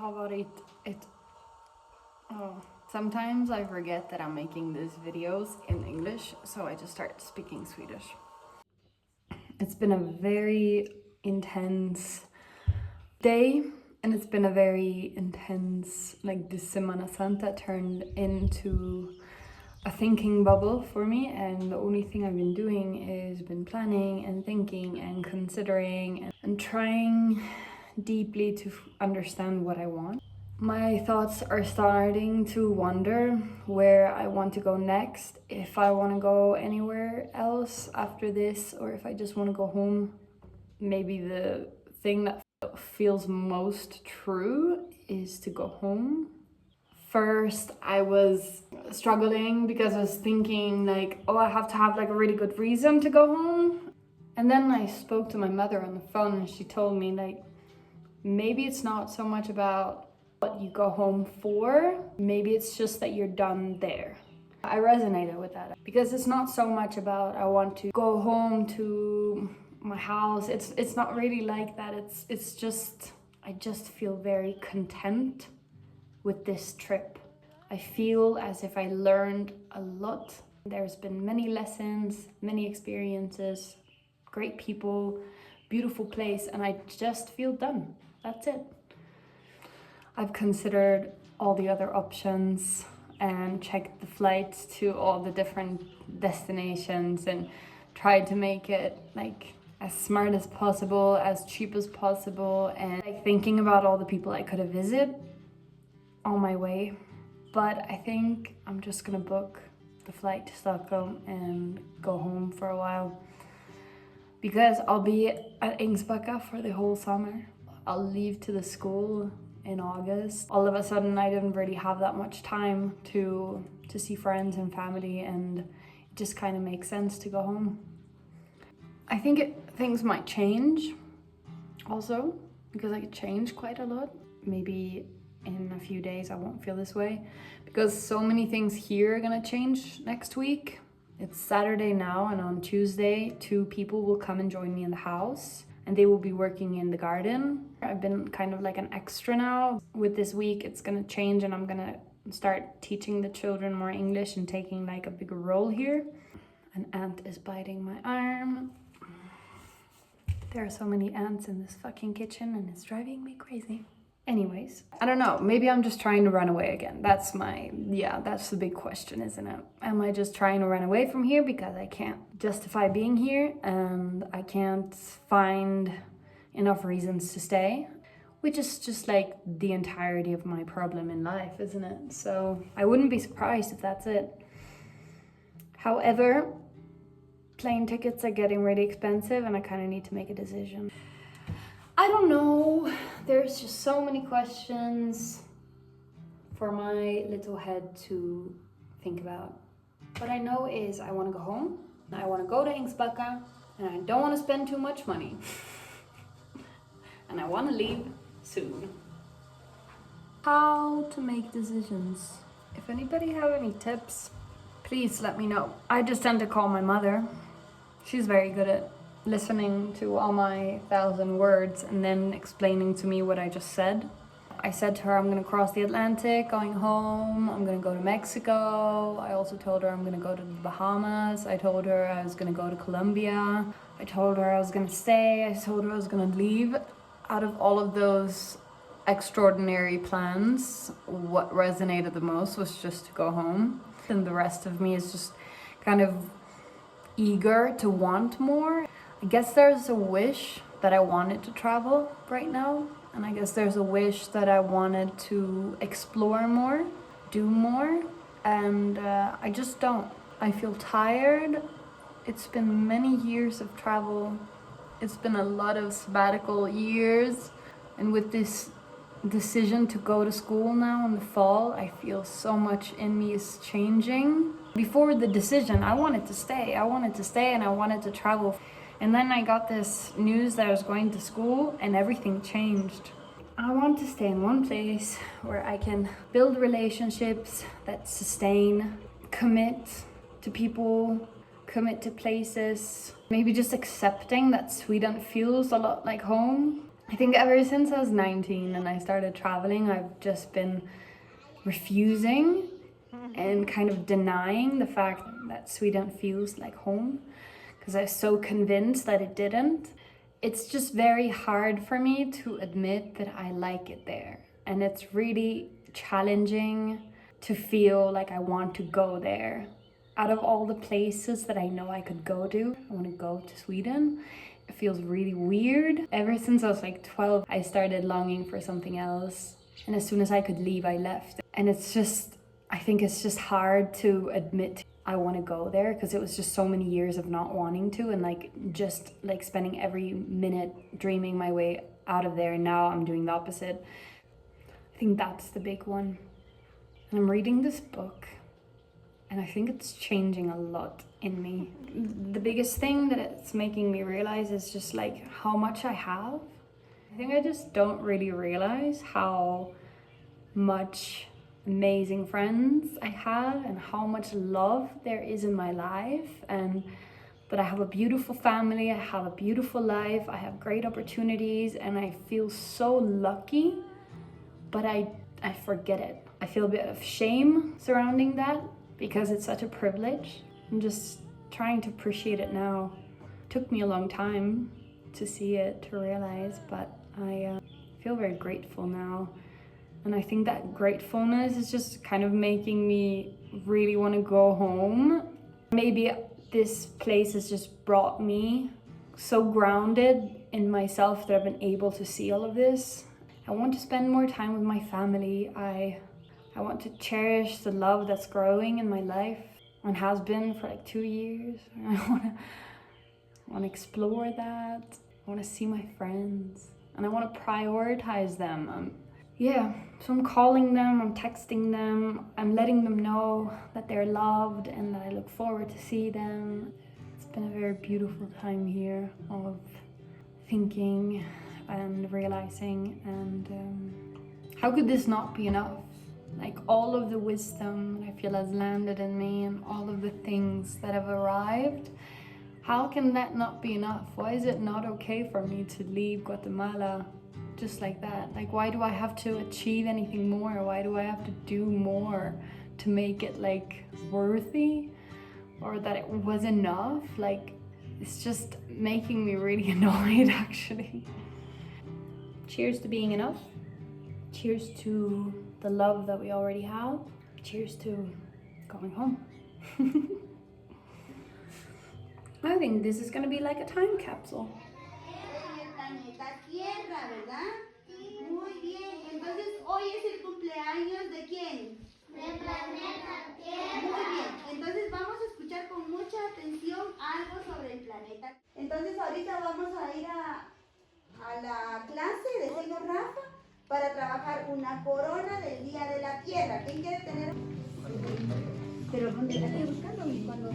har varit ett... Oh. Sometimes I forget that I'm making these videos in English, so I just start speaking Swedish. It's been a very intense day, and it's been a very intense, like, this Semana Santa turned into a thinking bubble for me, and the only thing I've been doing is been planning and thinking and considering and trying deeply to understand what I want. My thoughts are starting to wonder where I want to go next, if I want to go anywhere else after this, or if I just want to go home. Maybe the thing that feels most true is to go home. First, I was struggling because I was thinking like, oh, I have to have like a really good reason to go home. And then I spoke to my mother on the phone, and she told me like, maybe it's not so much about what you go home for, maybe it's just that you're done there. I resonated with that because it's not so much about I want to go home to my house. It's not really like that. It's just I just feel very content with this trip. I feel as if I learned a lot. There's been many lessons, many experiences, great people, beautiful place, and I just feel done. That's it. I've considered all the other options and checked the flights to all the different destinations and tried to make it like as smart as possible, as cheap as possible, and like thinking about all the people I could have visited on my way. But I think I'm just gonna book the flight to Stockholm and go home for a while, because I'll be at Ängsbacka for the whole summer. I'll leave to the school in August. All of a sudden I didn't really have that much time to see friends and family, and it just kind of makes sense to go home. I think things might change also, because I could change quite a lot. Maybe in a few days I won't feel this way, because so many things here are gonna change next week. It's Saturday now, and on Tuesday 2 people will come and join me in the house, and they will be working in the garden. I've been kind of like an extra now. With this week, it's gonna change, and I'm gonna start teaching the children more English and taking like a bigger role here. An ant is biting my arm. There are so many ants in this fucking kitchen, and it's driving me crazy. Anyways, I don't know, maybe I'm just trying to run away again. That's the big question, isn't it? Am I just trying to run away from here because I can't justify being here and I can't find enough reasons to stay? Which is just like the entirety of my problem in life, isn't it? So I wouldn't be surprised if that's it. However, plane tickets are getting really expensive, and I kind of need to make a decision. I don't know, there's just so many questions for my little head to think about. What I know is I want to go home, I want to go to Ängsbacka, and I don't want to spend too much money. And I want to leave soon. How to make decisions. If anybody have any tips, please let me know. I just tend to call my mother. She's very good at listening to all my 1,000 words and then explaining to me what I just said. I said to her I'm gonna cross the Atlantic going home, I'm gonna go to Mexico. I also told her I'm gonna go to the Bahamas. I told her I was gonna go to Colombia. I told her I was gonna stay. I told her I was gonna leave. Out of all of those extraordinary plans, what resonated the most was just to go home. And the rest of me is just kind of eager to want more. I guess there's a wish that I wanted to travel right now, and I guess there's a wish that I wanted to explore more, do more, and I just don't. I feel tired. It's been many years of travel. It's been a lot of sabbatical years, and with this decision to go to school now in the fall, I feel so much in me is changing. Before the decision, I wanted to stay and I wanted to travel. And then I got this news that I was going to school and everything changed. I want to stay in one place where I can build relationships that sustain, commit to people, commit to places, maybe just accepting that Sweden feels a lot like home. I think ever since I was 19 and I started traveling, I've just been refusing and kind of denying the fact that Sweden feels like home because I was so convinced that it didn't. It's just very hard for me to admit that I like it there. And it's really challenging to feel like I want to go there. Out of all the places that I know I could go to, I want to go to Sweden. It feels really weird. Ever since I was like 12, I started longing for something else. And as soon as I could leave, I left. And it's just, I think it's just hard to admit I want to go there because it was just so many years of not wanting to and like just like spending every minute dreaming my way out of there. And now I'm doing the opposite. I think that's the big one. And I'm reading this book and I think it's changing a lot in me. The biggest thing that it's making me realize is just like how much I have. I think I just don't really realize how much amazing friends I have and how much love there is in my life, and that I have a beautiful family, I have a beautiful life, I have great opportunities, and I feel so lucky, but I forget it. I feel a bit of shame surrounding that because it's such a privilege. I'm just trying to appreciate it now. It took me a long time to see it, to realize, but I feel very grateful now. And I think that gratefulness is just kind of making me really want to go home. Maybe this place has just brought me so grounded in myself that I've been able to see all of this. I want to spend more time with my family. I want to cherish the love that's growing in my life and has been for like 2 years. I want to explore that. I want to see my friends and I want to prioritize them. Yeah, so I'm calling them, I'm texting them, I'm letting them know that they're loved and that I look forward to see them. It's been a very beautiful time here of thinking and realizing, and how could this not be enough? Like all of the wisdom that I feel has landed in me and all of the things that have arrived, how can that not be enough? Why is it not okay for me to leave Guatemala just like that? Like, why do I have to achieve anything more? Why do I have to do more to make it like worthy or that it was enough? Like, it's just making me really annoyed actually. Cheers to being enough. Cheers to the love that we already have. Cheers to going home. I think this is gonna be like a time capsule. El planeta Tierra, ¿verdad? Muy bien. Entonces, hoy es el cumpleaños ¿de quién? Del planeta Tierra. Muy bien. Entonces, vamos a escuchar con mucha atención algo sobre el planeta. Entonces, ahorita vamos a ir a la clase de señor Rafa para trabajar una corona del Día de la Tierra. ¿Quién quiere tener? Pero ¿dónde la estoy buscando? Cuando